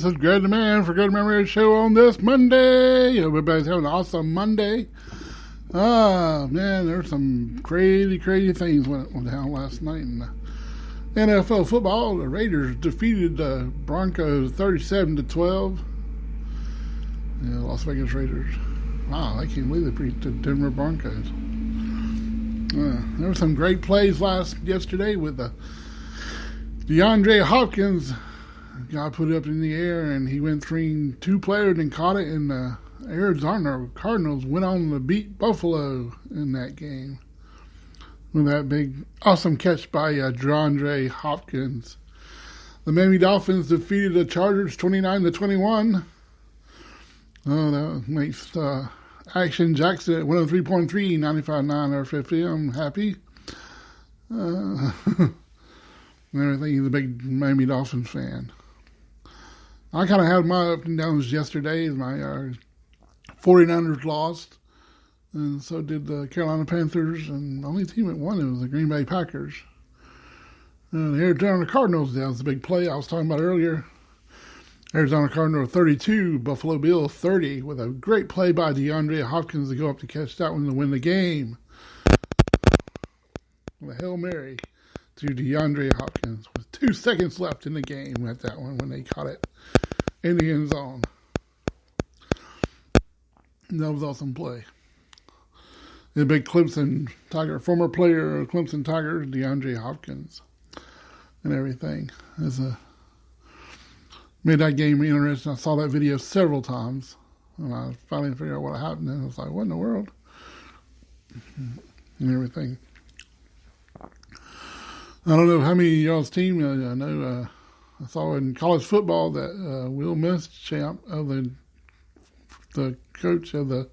This is Greg the Man for Greg the Man Radio Show on this Monday. Everybody's having an awesome Monday. Man, there's some crazy things went down last night in NFL football. The Raiders defeated the Broncos 37-12. Yeah, Las Vegas Raiders. Wow, I can't believe they beat the Denver Broncos. There were some great plays yesterday with DeAndre Hopkins. Got put up in the air and he went between two players and caught it, and the Arizona Cardinals went on to beat Buffalo in that game with that big awesome catch by DeAndre Hopkins. The Miami Dolphins defeated the Chargers 29-21. Oh, that makes Action Jackson at 103.3, 95.9 RFFM. I'm happy. And everything. He's a big Miami Dolphins fan. I kind of had my up and downs yesterday. My 49ers lost, and so did the Carolina Panthers, and the only team that won it was the Green Bay Packers. And the Arizona Cardinals, that was the big play I was talking about earlier. Arizona Cardinals 32, Buffalo Bills 30, with a great play by DeAndre Hopkins to go up to catch that one to win the game. With a Hail Mary to DeAndre Hopkins with 2 seconds left in the game at that one when they caught it in the end zone. That was awesome play. The big Clemson Tiger, former player of Clemson Tigers, DeAndre Hopkins, and everything. Made that game interesting. I saw that video several times, and I finally figured out what happened. And I was like, what in the world? And everything. I don't know how many of y'all's team. I know I saw in college football that Will Muschamp, the coach of the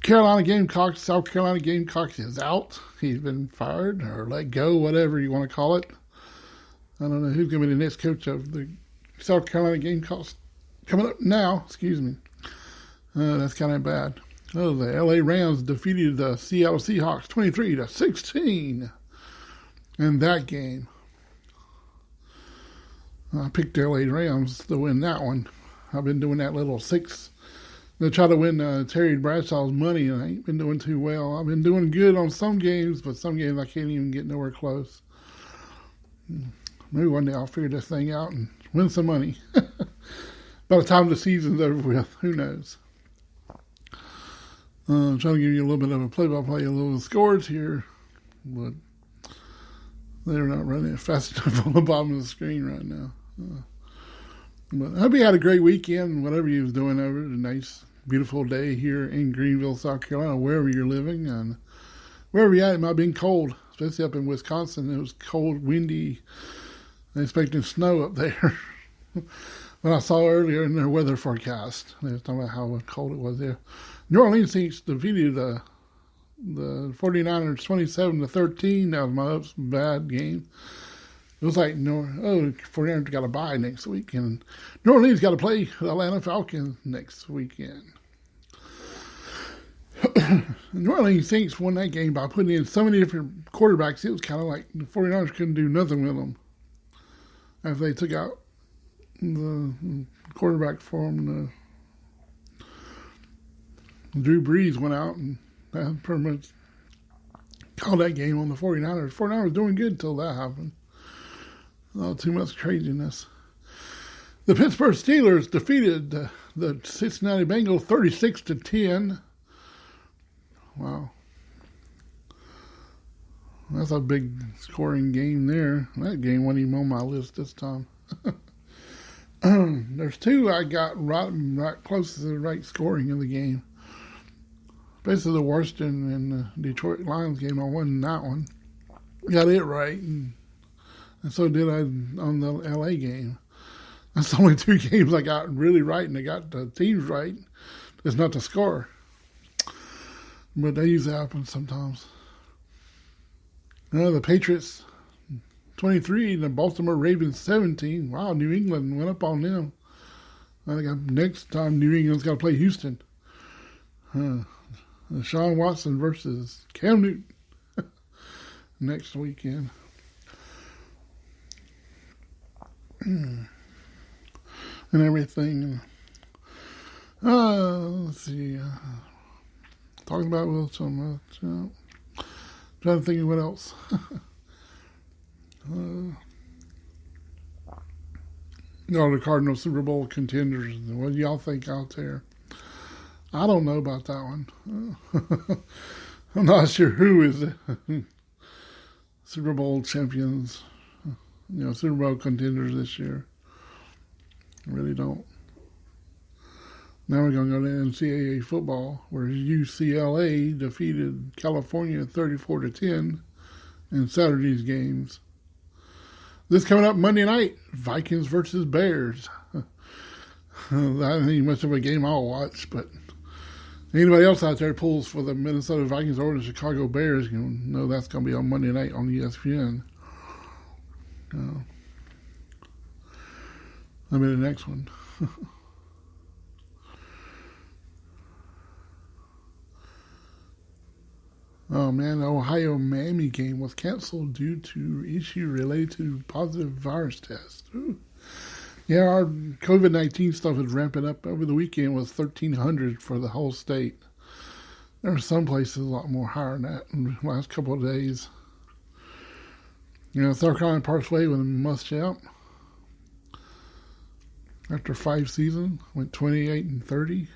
Carolina Gamecocks, South Carolina Gamecocks, is out. He's been fired or let go, whatever you want to call it. I don't know who's going to be the next coach of the South Carolina Gamecocks coming up now. Excuse me. That's kind of bad. Oh, the LA Rams defeated the Seattle Seahawks 23-16 in that game. I picked the LA Rams to win that one. I've been doing that little 6 to try to win Terry Bradshaw's money, and I ain't been doing too well. I've been doing good on some games, but some games I can't even get nowhere close. Maybe one day I'll figure this thing out and win some money. By the time the season's over with, who knows? I'm trying to give you a little bit of a play-by-play, a little scores here, but they're not running fast enough on the bottom of the screen right now. But I hope you had a great weekend, whatever you was doing over it. A nice, beautiful day here in Greenville, South Carolina, wherever you're living. And wherever you're at, it might have been cold, especially up in Wisconsin. It was cold, windy. They're expecting snow up there. But I saw earlier in their weather forecast, they were talking about how cold it was there. New Orleans Saints defeated the 49ers 27-13. That was my bad game. It was like, 49ers got a bye next week, and New Orleans got to play the Atlanta Falcons next weekend. New Orleans Saints won that game by putting in so many different quarterbacks. It was kind of like the 49ers couldn't do nothing with them after they took out the quarterback for them. Drew Brees went out and that pretty much called that game on the 49ers. 49ers were doing good until that happened. Oh, too much craziness. The Pittsburgh Steelers defeated the Cincinnati Bengals 36-10. Wow. That's a big scoring game there. That game wasn't even on my list this time. There's 2 I got right close to the right scoring in the game. Basically the Washington and Detroit Lions game, I won that one. Got it right, and so did I on the LA game. That's the only 2 games I got really right, and I got the teams right. It's not the score. But that usually happens sometimes. The Patriots 23 and the Baltimore Ravens 17. Wow, New England went up on them. I think next time New England's got to play Houston. Deshaun Watson versus Cam Newton next weekend. and everything. Let's see. Talking about Will so much. Trying to think of what else. The Cardinals Super Bowl contenders. What do y'all think out there? I don't know about that one. I'm not sure who is the Super Bowl champions, Super Bowl contenders this year. I really don't. Now we're going to go to NCAA football, where UCLA defeated California 34-10 in Saturday's games. This coming up Monday night, Vikings versus Bears. That ain't much of a game I'll watch, but anybody else out there pulls for the Minnesota Vikings or the Chicago Bears, you know that's going to be on Monday night on ESPN. I'll be the next one. Oh man, the Ohio-Miami game was canceled due to issue related to positive virus tests. Ooh. Yeah, our COVID-19 stuff is ramping up. Over the weekend was 1,300 for the whole state. There are some places a lot more higher than that in the last couple of days. South Carolina parts way with Muschamp. After 5 seasons, went 28-30.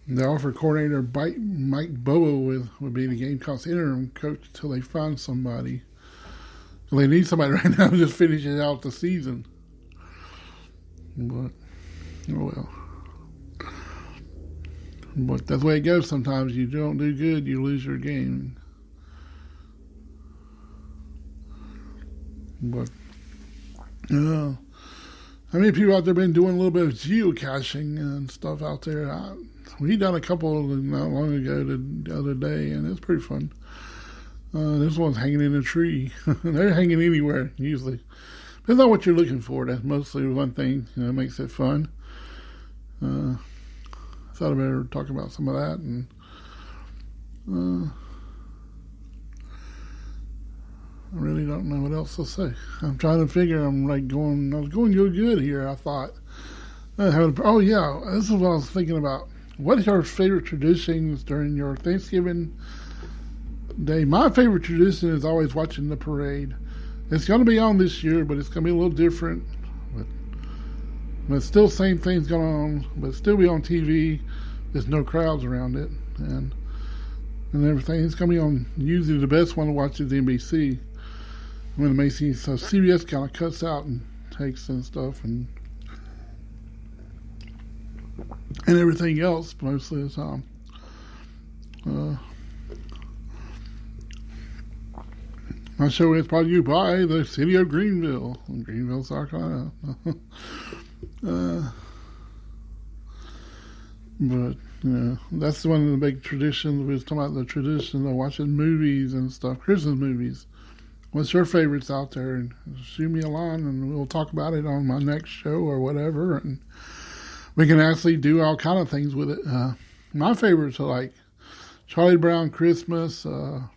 The offer coordinator Mike Bobo would be the Gamecocks interim coach until they find somebody. Well, they need somebody right now to just finish it out the season. But, oh well. But that's the way it goes sometimes. You don't do good, you lose your game. But, how many people out there been doing a little bit of geocaching and stuff out there? We done a couple not long ago the other day, and it's pretty fun. This one's hanging in a tree. They're hanging anywhere, usually. Depends on what you're looking for. That's mostly one thing, makes it fun. Thought I better talk about some of that. And I really don't know what else to say. I'm trying to figure. I was going good here, I thought. Oh, yeah, this is what I was thinking about. What is your favorite traditions during your Thanksgiving day? My favorite tradition is always watching the parade. It's going to be on this year, but it's going to be a little different. But still same things going on, but still be on TV. There's no crowds around it and everything. It's going to be on, usually the best one to watch is NBC. When the Macy's, so CBS kind of cuts out and takes and stuff and everything else mostly of the time. My show is brought to you by the city of Greenville, South Carolina. But that's one of the big traditions. We was talking about the tradition of watching movies and stuff, Christmas movies. What's your favorites out there? And shoot me a line, and we'll talk about it on my next show or whatever. And we can actually do all kind of things with it. My favorites are like Charlie Brown Christmas. You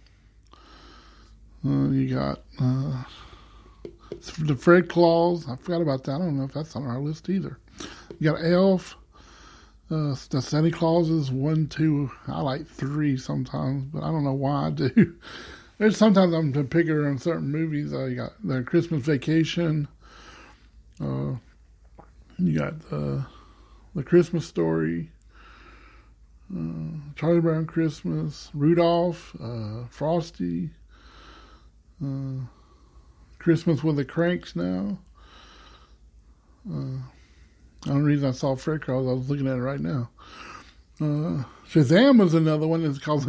got the Fred Claus. I forgot about that. I don't know if that's on our list either. You got Elf. The Santa Clauses 1, 2. I like 3 sometimes, but I don't know why I do. There's sometimes I'm a picker on certain movies. You got the Christmas Vacation. You got the Christmas Story. Charlie Brown Christmas. Rudolph. Frosty. Christmas with the Cranks now. The only reason I saw Fred Claus, I was looking at it right now. Shazam was another one that's called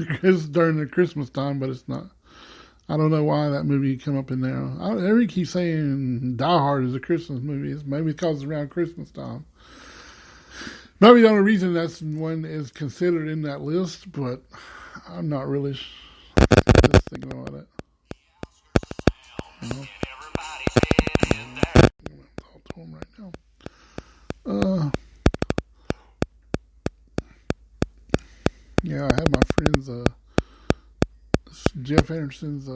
during the Christmas time, but it's not. I don't know why that movie came up in there. Everybody keeps saying Die Hard is a Christmas movie. Maybe because it's around Christmas time. Maybe the only reason that's one is considered in that list, but I'm not really just thinking about it. I'm going to talk to him right now. Yeah, I had my friend's Jeff Anderson's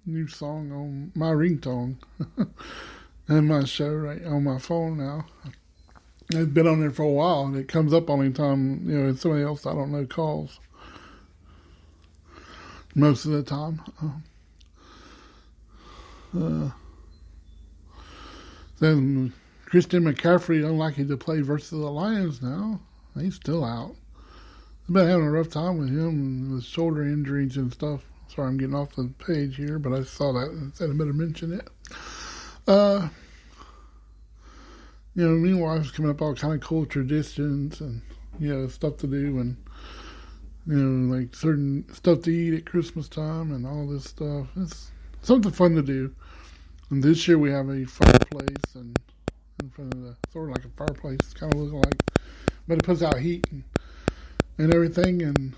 new song on my ringtone. and my show right on my phone now. It's been on there for a while, and it comes up only time, somebody else I don't know calls most of the time. Then Christian McCaffrey unlikely to play versus the Lions now. He's still out. I've been having a rough time with him with shoulder injuries and stuff. Sorry, I'm getting off the page here, but I saw that and said I better mention it. Meanwhile, it's coming up all kind of cool traditions and, stuff to do and, like certain stuff to eat at Christmas time and all this stuff. It's something fun to do. And this year we have a fireplace and in front of sort of like a fireplace, kind of looking like, but it puts out heat and everything, and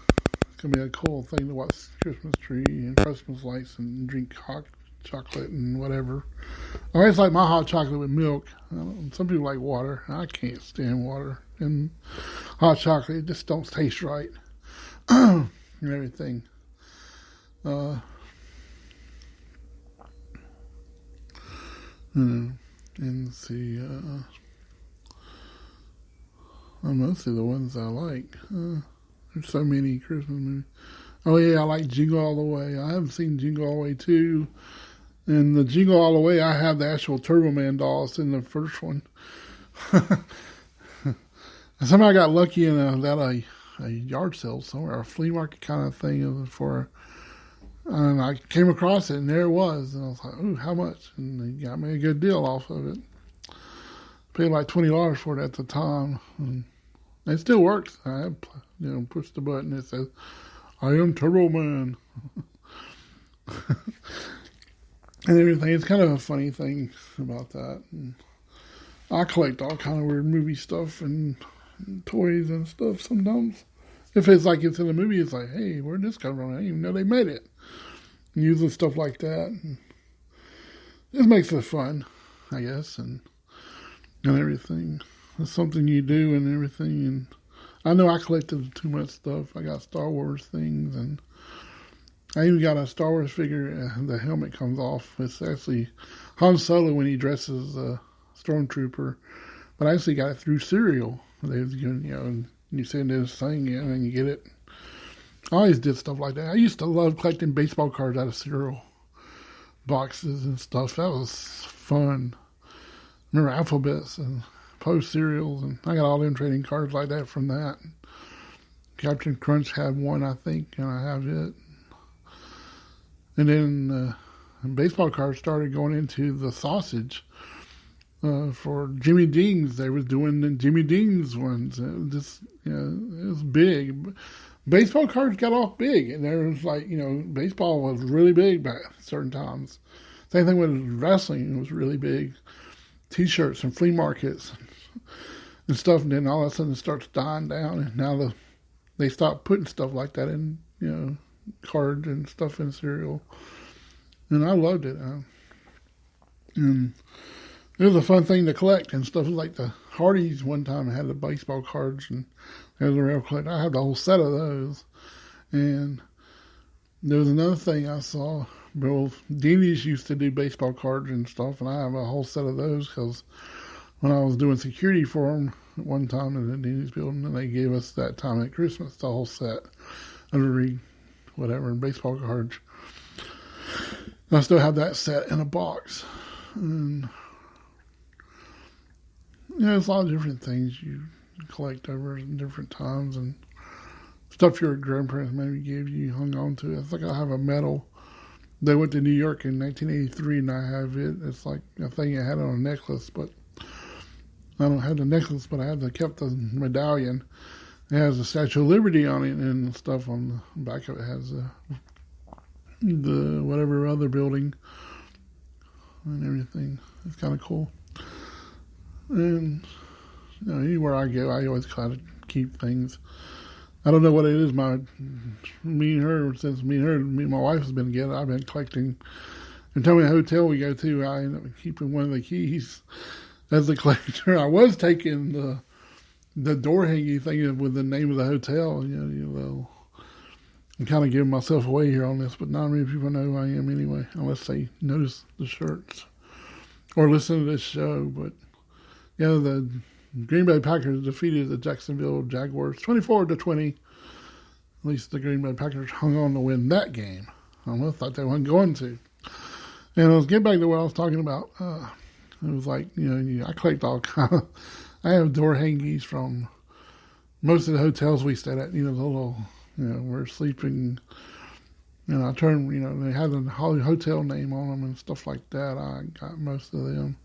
it's going to be a cool thing to watch Christmas tree and Christmas lights and drink hot chocolate and whatever. I always like my hot chocolate with milk. Some people like water. I can't stand water and hot chocolate. It just don't taste right and everything. And see, mostly the ones I like. There's so many Christmas movies. Oh yeah, I like Jingle All the Way. I haven't seen Jingle All the Way 2. And the Jingle All the Way, I have the actual Turbo Man dolls in the first one. Somehow I got lucky in a yard sale somewhere, a flea market kind of thing and I came across it, and there it was. And I was like, ooh, how much? And they got me a good deal off of it. Paid like $20 for it at the time. And it still works. I have, pushed the button. It says, I am Turbo Man. And everything. It's kind of a funny thing about that. And I collect all kind of weird movie stuff and toys and stuff sometimes. If it's like it's in a movie, it's like, hey, where'd this come from? I didn't even know they made it. And using stuff like that. And it makes it fun, I guess, and everything. It's something you do and everything. And I know I collected too much stuff. I got Star Wars things, and I even got a Star Wars figure. The helmet comes off. It's actually Han Solo when he dresses a stormtrooper. But I actually got it through cereal. They've given, you send this thing in and you get it. I always did stuff like that. I used to love collecting baseball cards out of cereal boxes and stuff. That was fun. Remember Alphabets and Post cereals, and I got all them trading cards like that from that. Captain Crunch had one, I think, and I have it. And then baseball cards started going into the sausage. For Jimmy Dean's, they was doing the Jimmy Dean's ones. It was big. Baseball cards got off big, and there was like, baseball was really big back at certain times. Same thing with wrestling, it was really big. T-shirts and flea markets and stuff, and then all of a sudden it starts dying down, and now they stop putting stuff like that in, cards and stuff in cereal. And I loved it. And it was a fun thing to collect and stuff like the Hardee's one time had the baseball cards, and it was a real collector. I had the whole set of those. And there was another thing I saw. Well, Denny's used to do baseball cards and stuff, and I have a whole set of those because when I was doing security for them at one time in the Denny's building, and they gave us that time at Christmas, the whole set of every whatever baseball cards. And I still have that set in a box. And there's a lot of different things you collect over different times and stuff your grandparents maybe gave you, hung on to. I think I have a medal. They went to New York in 1983, and I have it. It's like a thing I had on a necklace, but I don't have the necklace, but I kept the medallion. It has the Statue of Liberty on it and stuff on the back of it. Has the whatever other building and everything. It's kind of cool. And anywhere I go, I always try to keep things. I don't know what it is. Me and my wife has been together. I've been collecting. And tell me the hotel we go to, I end up keeping one of the keys as a collector. I was taking the door hanging thing with the name of the hotel. I'm kind of giving myself away here on this, but not many people know who I am anyway, unless they notice the shirts. or listen to this show. But yeah, the Green Bay Packers defeated the Jacksonville Jaguars 24-20. At least the Green Bay Packers hung on to win that game. I almost thought they weren't going to. And I was getting back to what I was talking about. It was like, I collect all kind of, I have door hangies from most of the hotels we stayed at, the little, we're sleeping, I turned, they had a hotel name on them and stuff like that. I got most of them.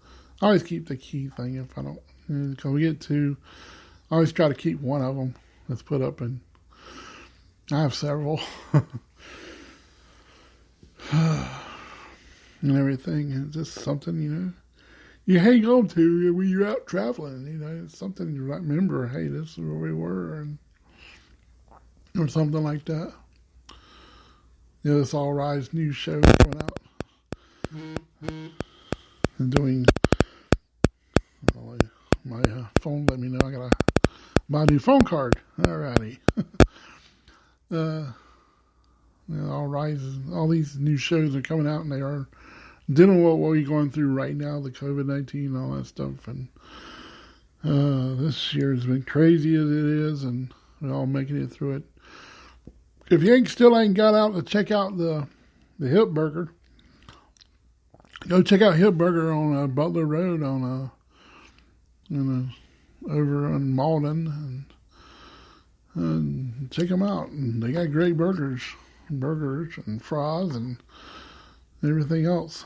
I always keep the key thing if I don't, because we get two, I always try to keep one of them that's put up, and I have several. And everything. It's just something, you hang on to when you're out traveling. It's something you remember, hey, this is where we were, or something like that. This All Rise news show coming out. And doing, my phone let me know I got to buy a new phone card. Alrighty. All Rise, all these new shows are coming out, and they are dealing with what we're going through right now, the COVID-19 and all that stuff. And this year has been crazy as it is, and we're all making it through it. If you still ain't got out to check out the Hip Burger, go check out Hip Burger on Butler Road over on Malden, and check them out. And they got great burgers and fries and everything else.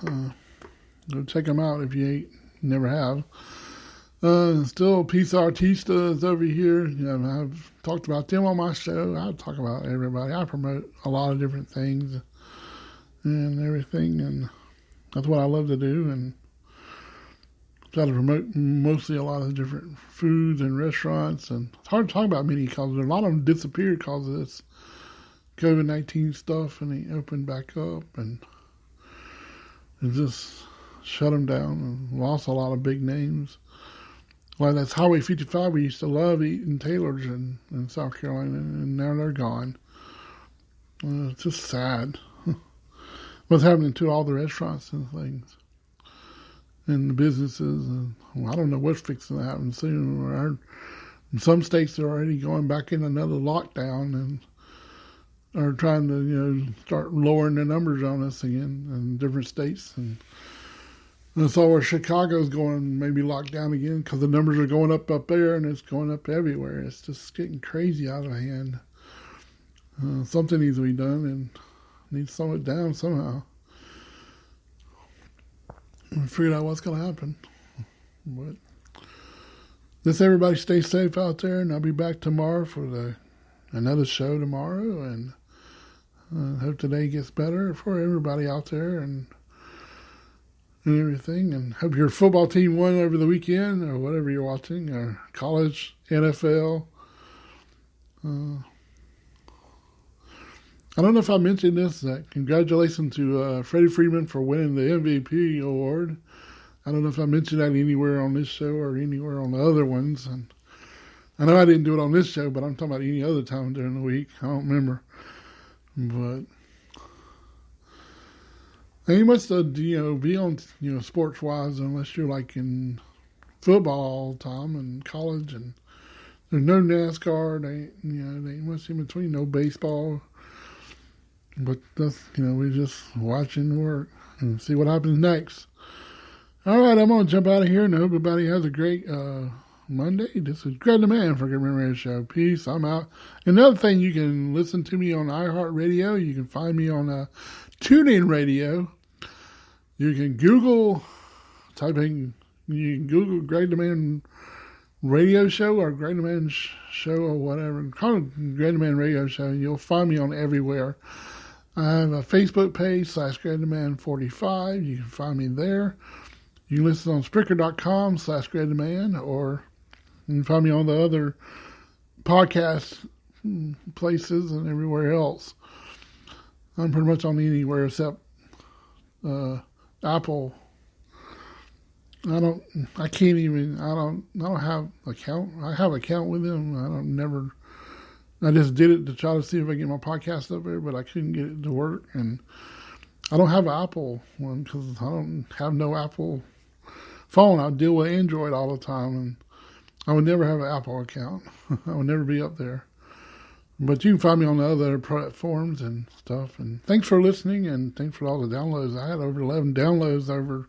Go check them out if you never have. Still, Pizza Artista is over here. I've talked about them on my show. I talk about everybody. I promote a lot of different things and everything, and that's what I love to do, and try to promote mostly a lot of different foods and restaurants. And it's hard to talk about many because a lot of them disappeared because of this COVID-19 stuff, and they opened back up, and it just shut them down and lost a lot of big names. Like that's Highway 55. We used to love eating Taylor's in South Carolina, and now they're gone. It's just sad what's happening to all the restaurants and things and the businesses. And I don't know what's fixing to happen soon. I heard in some states they're already going back in another lockdown and are trying to start lowering the numbers on us again in different states. And I saw where Chicago's going maybe locked down again because the numbers are going up there, and it's going up everywhere. It's just getting crazy out of hand. Something needs to be done and needs to slow it down somehow. We figured out what's going to happen. But just everybody stay safe out there, and I'll be back tomorrow for another show tomorrow, and hope today gets better for everybody out there and everything, and hope your football team won over the weekend or whatever you're watching, or college, NFL. I don't know if I mentioned this, congratulations to Freddie Freeman for winning the MVP award. I don't know if I mentioned that anywhere on this show or anywhere on the other ones. And I know I didn't do it on this show, but I'm talking about any other time during the week. I don't remember. But you must be on, sports-wise, unless you're like in football all the time and college, and there's no NASCAR, they ain't much in between, no baseball. But that's, we're just watching work and see what happens next. All right, I'm going to jump out of here and hope everybody has a great Monday. This is Greg the Man for Good Memory Show. Peace. I'm out. Another thing, you can listen to me on iHeartRadio. You can find me on TuneIn Radio. You can Google Greg the Man Radio Show or Greg the Man Show or whatever. Call it Greg the Man Radio Show, and you'll find me on everywhere. I have a Facebook page /Greg the Man 45. You can find me there. You can listen on Spreaker.com /Greg the Man, or you can find me on the other podcast places and everywhere else. I'm pretty much on anywhere except Apple. I don't have account. I have account with them. I just did it to try to see if I get my podcast up there, but I couldn't get it to work. And I don't have an Apple one because I don't have no Apple phone, I deal with Android all the time, and I would never have an Apple account. I would never be up there. But you can find me on the other platforms and stuff. And thanks for listening, and thanks for all the downloads. I had over 11 downloads over.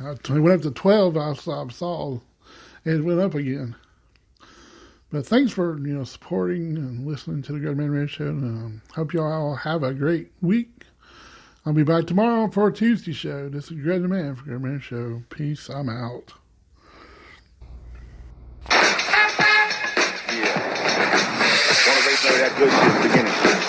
It went up to 12. I saw it went up again. But thanks for supporting and listening to the Grudge Man Radio Show. And hope you all have a great week. I'll be back tomorrow for a Tuesday show. This is Grudge Man for Grudge Man Show. Peace. I'm out. One of they know that good shit at the beginning.